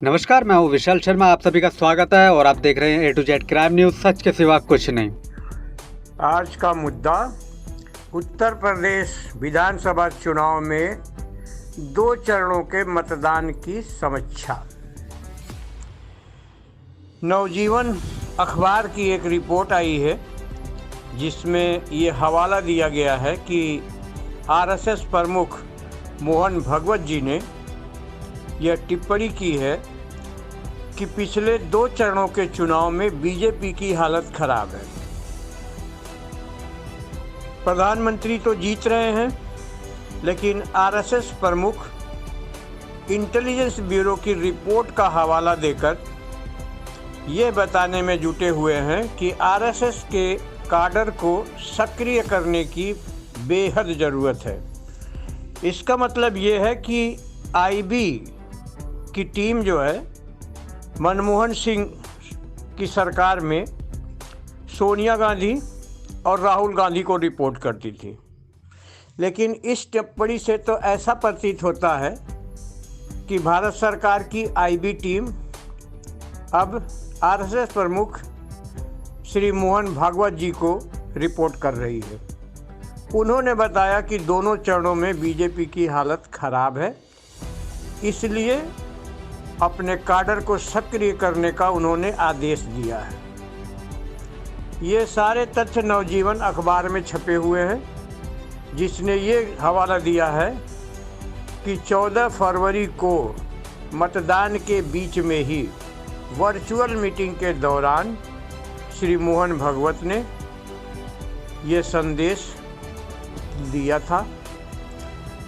नमस्कार, मैं हूँ विशाल शर्मा। आप सभी का स्वागत है और आप देख रहे हैं ए टू जेड क्राइम न्यूज़, सच के सिवा कुछ नहीं। आज का मुद्दा उत्तर प्रदेश विधानसभा चुनाव में 2 चरणों के मतदान की समीक्षा। नवजीवन अखबार की एक रिपोर्ट आई है जिसमें ये हवाला दिया गया है कि आरएसएस प्रमुख मोहन भागवत जी ने यह टिप्पणी की है कि पिछले 2 चरणों के चुनाव में बीजेपी की हालत खराब है। प्रधानमंत्री तो जीत रहे हैं, लेकिन आरएसएस प्रमुख इंटेलिजेंस ब्यूरो की रिपोर्ट का हवाला देकर ये बताने में जुटे हुए हैं कि आरएसएस के काडर को सक्रिय करने की बेहद ज़रूरत है। इसका मतलब ये है कि आईबी की टीम जो है मनमोहन सिंह की सरकार में सोनिया गांधी और राहुल गांधी को रिपोर्ट करती थी, लेकिन इस टिप्पणी से तो ऐसा प्रतीत होता है कि भारत सरकार की आईबी टीम अब आरएसएस प्रमुख श्री मोहन भागवत जी को रिपोर्ट कर रही है। उन्होंने बताया कि दोनों चरणों में बीजेपी की हालत खराब है, इसलिए अपने काडर को सक्रिय करने का उन्होंने आदेश दिया है। ये सारे तथ्य नवजीवन अखबार में छपे हुए हैं, जिसने ये हवाला दिया है कि 14 फरवरी को मतदान के बीच में ही वर्चुअल मीटिंग के दौरान श्री मोहन भागवत ने ये संदेश दिया था।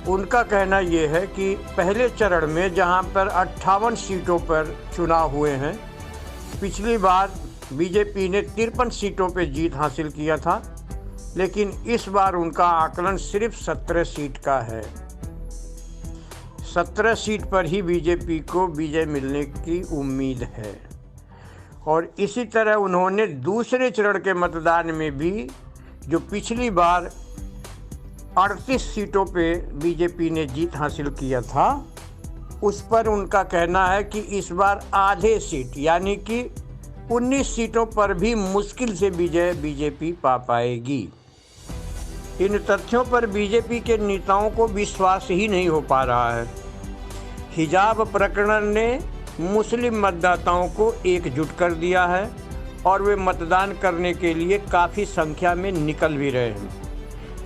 उनका कहना ये है कि पहले चरण में जहां पर 58 सीटों पर चुनाव हुए हैं, पिछली बार बीजेपी ने 53 सीटों पर जीत हासिल किया था, लेकिन इस बार उनका आकलन सिर्फ 17 सीट का है। 17 सीट पर ही बीजेपी को विजय मिलने की उम्मीद है। और इसी तरह उन्होंने दूसरे चरण के मतदान में भी जो पिछली बार 38 सीटों पे बीजेपी ने जीत हासिल किया था, उस पर उनका कहना है कि इस बार आधे सीट यानी कि 19 सीटों पर भी मुश्किल से विजय बीजेपी पा पाएगी। इन तथ्यों पर बीजेपी के नेताओं को विश्वास ही नहीं हो पा रहा है। हिजाब प्रकरण ने मुस्लिम मतदाताओं को एकजुट कर दिया है और वे मतदान करने के लिए काफ़ी संख्या में निकल भी रहे हैं,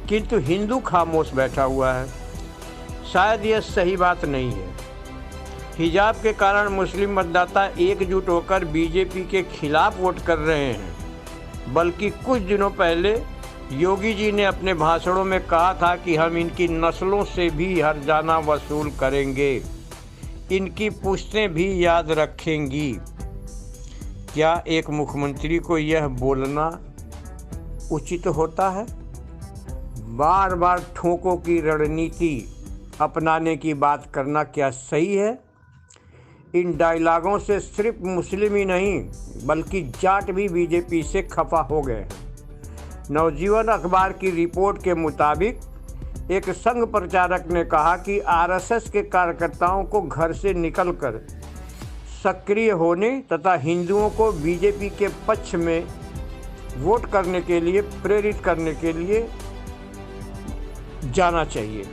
किंतु हिंदू खामोश बैठा हुआ है। शायद यह सही बात नहीं है। हिजाब के कारण मुस्लिम मतदाता एकजुट होकर बीजेपी के खिलाफ वोट कर रहे हैं, बल्कि कुछ दिनों पहले योगी जी ने अपने भाषणों में कहा था कि हम इनकी नस्लों से भी हर्जाना वसूल करेंगे, इनकी पुश्तें भी याद रखेंगी। क्या एक मुख्यमंत्री को यह बोलना उचित होता है? बार बार ठोकों की रणनीति अपनाने की बात करना क्या सही है? इन डायलॉगों से सिर्फ मुस्लिम ही नहीं बल्कि जाट भी बीजेपी से खफा हो गए हैं। नवजीवन अखबार की रिपोर्ट के मुताबिक एक संघ प्रचारक ने कहा कि आरएसएस के कार्यकर्ताओं को घर से निकलकर सक्रिय होने तथा हिंदुओं को बीजेपी के पक्ष में वोट करने के लिए प्रेरित करने के लिए जाना चाहिए।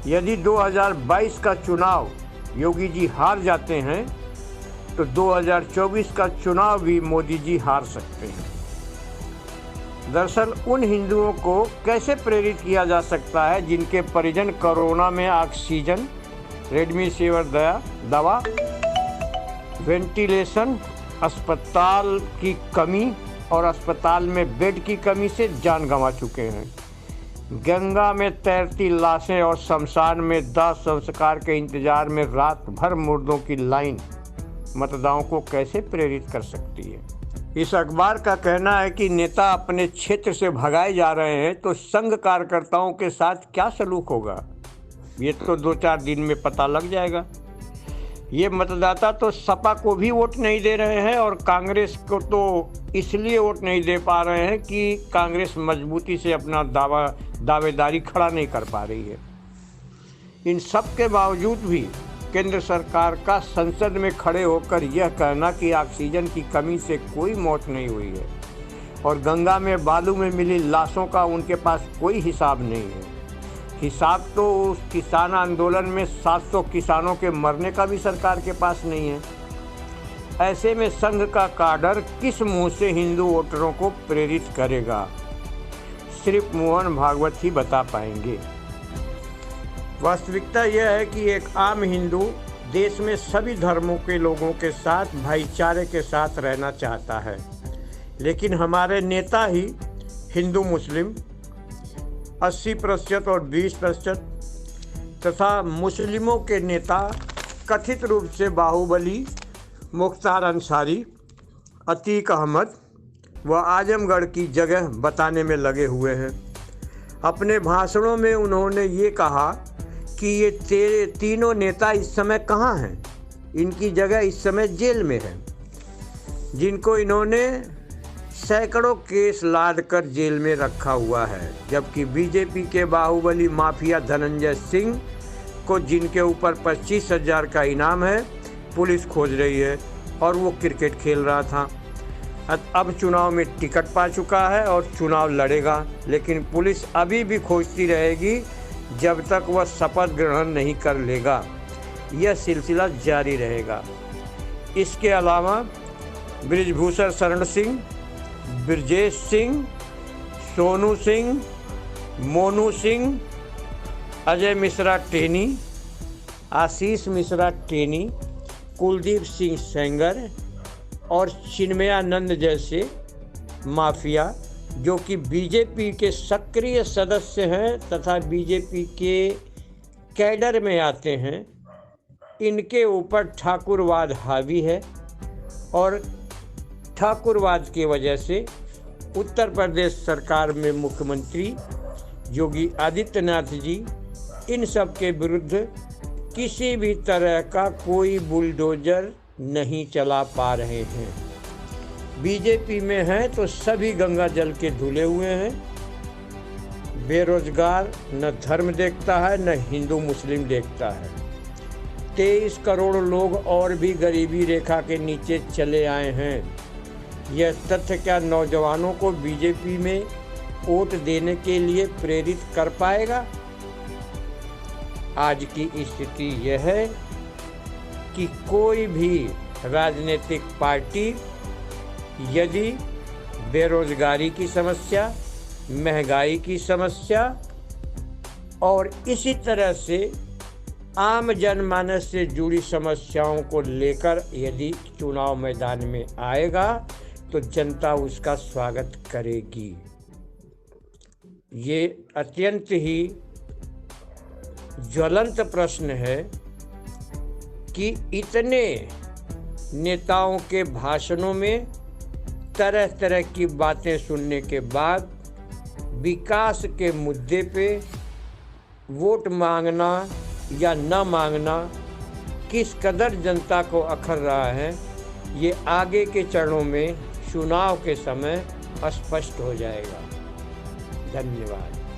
यदि 2022 का चुनाव योगी जी हार जाते हैं तो 2024 का चुनाव भी मोदी जी हार सकते हैं। दरअसल उन हिंदुओं को कैसे प्रेरित किया जा सकता है जिनके परिजन कोरोना में ऑक्सीजन, रेमडेसिविर दवा, वेंटिलेशन, अस्पताल की कमी और अस्पताल में बेड की कमी से जान गंवा चुके हैं। गंगा में तैरती लाशें और शमशान में दाह संस्कार के इंतजार में रात भर मुर्दों की लाइन मतदाताओं को कैसे प्रेरित कर सकती है? इस अखबार का कहना है कि नेता अपने क्षेत्र से भगाए जा रहे हैं तो संघ कार्यकर्ताओं के साथ क्या सलूक होगा, ये तो 2-4 दिन में पता लग जाएगा। ये मतदाता तो सपा को भी वोट नहीं दे रहे हैं और कांग्रेस को तो इसलिए वोट नहीं दे पा रहे हैं कि कांग्रेस मजबूती से अपना दावेदारी खड़ा नहीं कर पा रही है। इन सब के बावजूद भी केंद्र सरकार का संसद में खड़े होकर यह कहना कि ऑक्सीजन की कमी से कोई मौत नहीं हुई है और गंगा में बालू में मिली लाशों का उनके पास कोई हिसाब नहीं है। हिसाब तो उस किसान आंदोलन में 700 किसानों के मरने का भी सरकार के पास नहीं है। ऐसे में संघ का काडर किस मुंह से हिंदू वोटरों को प्रेरित करेगा, सिर्फ मोहन भागवत ही बता पाएंगे। वास्तविकता यह है कि एक आम हिंदू देश में सभी धर्मों के लोगों के साथ भाईचारे के साथ रहना चाहता है, लेकिन हमारे नेता ही हिंदू मुस्लिम 80% और 20% तथा मुस्लिमों के नेता कथित रूप से बाहुबली, मुख्तार अंसारी, अतीक अहमद व आजमगढ़ की जगह बताने में लगे हुए हैं। अपने भाषणों में उन्होंने ये कहा कि ये तीनों नेता इस समय कहाँ हैं, इनकी जगह इस समय जेल में है, जिनको इन्होंने सैकड़ों केस लाद कर जेल में रखा हुआ है। जबकि बीजेपी के बाहुबली माफिया धनंजय सिंह को, जिनके ऊपर 25,000 का इनाम है, पुलिस खोज रही है और वो क्रिकेट खेल रहा था। अब चुनाव में टिकट पा चुका है और चुनाव लड़ेगा, लेकिन पुलिस अभी भी खोजती रहेगी जब तक वह शपथ ग्रहण नहीं कर लेगा। यह सिलसिला जारी रहेगा। इसके अलावा बृजभूषण शरण सिंह, ब्रजेश सिंह, सोनू सिंह, मोनू सिंह, अजय मिश्रा टेनी, आशीष मिश्रा टेनी, कुलदीप सिंह सेंगर और चिन्मयानंद जैसे माफिया, जो कि बीजेपी के सक्रिय सदस्य हैं तथा बीजेपी के कैडर में आते हैं, इनके ऊपर ठाकुरवाद हावी है और ठाकुरवाद की वजह से उत्तर प्रदेश सरकार में मुख्यमंत्री योगी आदित्यनाथ जी इन सब के विरुद्ध किसी भी तरह का कोई बुलडोजर नहीं चला पा रहे हैं। बीजेपी में हैं तो सभी गंगा जल के धुले हुए हैं। बेरोजगार न धर्म देखता है न हिंदू मुस्लिम देखता है। 23 करोड़ लोग और भी गरीबी रेखा के नीचे चले आए हैं। यह तथ्य क्या नौजवानों को बीजेपी में वोट देने के लिए प्रेरित कर पाएगा? आज की स्थिति यह है कि कोई भी राजनीतिक पार्टी यदि बेरोजगारी की समस्या, महंगाई की समस्या और इसी तरह से आम जनमानस से जुड़ी समस्याओं को लेकर यदि चुनाव मैदान में आएगा तो जनता उसका स्वागत करेगी। ये अत्यंत ही ज्वलंत प्रश्न है कि इतने नेताओं के भाषणों में तरह तरह की बातें सुनने के बाद विकास के मुद्दे पे वोट मांगना या न मांगना किस कदर जनता को अखर रहा है, ये आगे के चरणों में चुनाव के समय स्पष्ट हो जाएगा। धन्यवाद।